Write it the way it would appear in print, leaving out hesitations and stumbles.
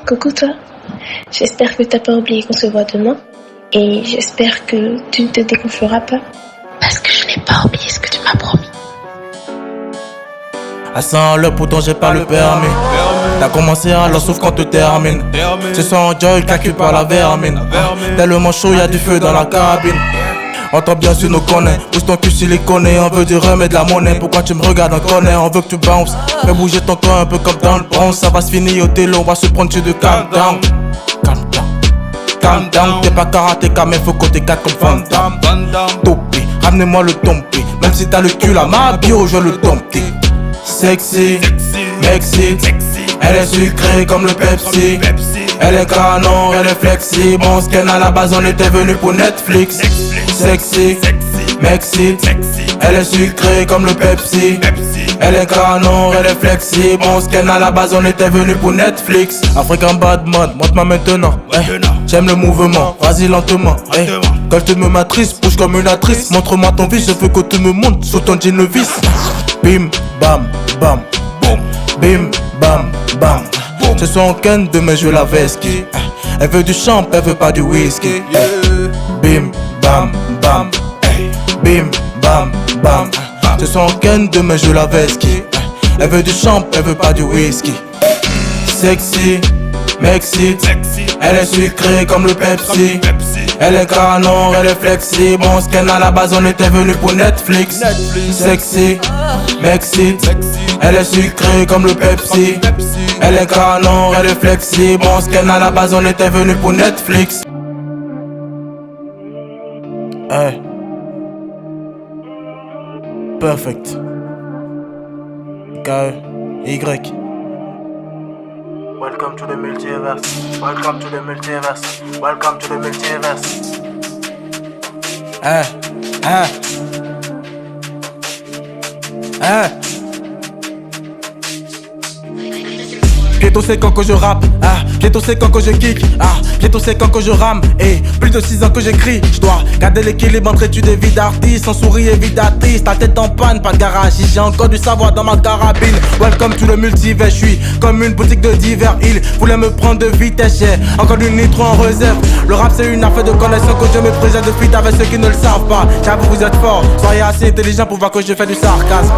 Coucou toi, j'espère que t'as pas oublié qu'on se voit demain et j'espère que tu ne te dégonfleras pas parce que je n'ai pas oublié ce que tu m'as promis. À 100 l'heure pourtant j'ai pas le permis. T'as commencé alors sauf quand te termine. C'est sans joy calcule par la vermine. Tellement chaud y'a du feu dans la cabine. Entends bien sur nos connets, pousse ton cul siliconé. On veut du rhum et de la monnaie, pourquoi tu me regardes en connais? On veut que tu bounces, fais bouger ton corps un peu comme dans le bronze. Ça va se finir au télo, on va se prendre sur de calm down. Calm down, calm down. T'es pas karatéka mais faut côté 4 comme Van Damme. Topi, ramenez-moi le tompi. Même si t'as le cul à ma bio, je le tompi. Sexy, Mexique, elle est sucrée comme le Pepsi. Elle est canon, elle est flexible. On scan à la base, on était venu pour Netflix. Sexy, Mexique, elle est sucrée comme le Pepsi. Elle est canon, elle est flexible. On scan à la base, on était venu pour Netflix. African Badman, montre-moi maintenant. J'aime le mouvement, vas-y lentement. Quand je te me matrice, bouge comme une actrice. Montre-moi ton vice, je veux que tu me montes sous ton jean levis. Bim, bam, bam, boum. Bim, bam, bam. Ce son ken, demain je la veski. Elle veut du champ, elle veut pas du whisky. Bim, bam, bam. Bim, bam, bam. Ce son ken, demain je la veski. Elle veut du champ, elle veut pas du whisky. Sexy, Mexique, elle est sucrée comme le Pepsi. Elle est canon, elle est flexible. On scan à la base, on était venu pour Netflix. Sexy, Mexique, elle est sucrée comme le Pepsi. Elle est canon, elle est flexible. On scan à la base, on était venu pour Netflix. Hey. Perfect. K-Y. Welcome to the multiverse. Welcome to the multiverse. Welcome to the multiverse. Hein, hein, hein. Bientôt c'est quand que je rappe, bientôt c'est quand que je kick, bientôt c'est quand que je rame, et plus de 6 ans que j'écris, je dois garder l'équilibre entre études et vie d'artiste, sans sourire et vie d'artiste, ta tête en panne, pas de garage, j'ai encore du savoir dans ma carabine. Welcome to le multivers, je suis comme une boutique de divers, ils voulaient me prendre de vitesse, j'ai encore du nitro en réserve. Le rap c'est une affaire de connexion que je me présente de fuite avec ceux qui ne le savent pas. J'avoue vous êtes forts, soyez assez intelligents pour voir que je fais du sarcasme.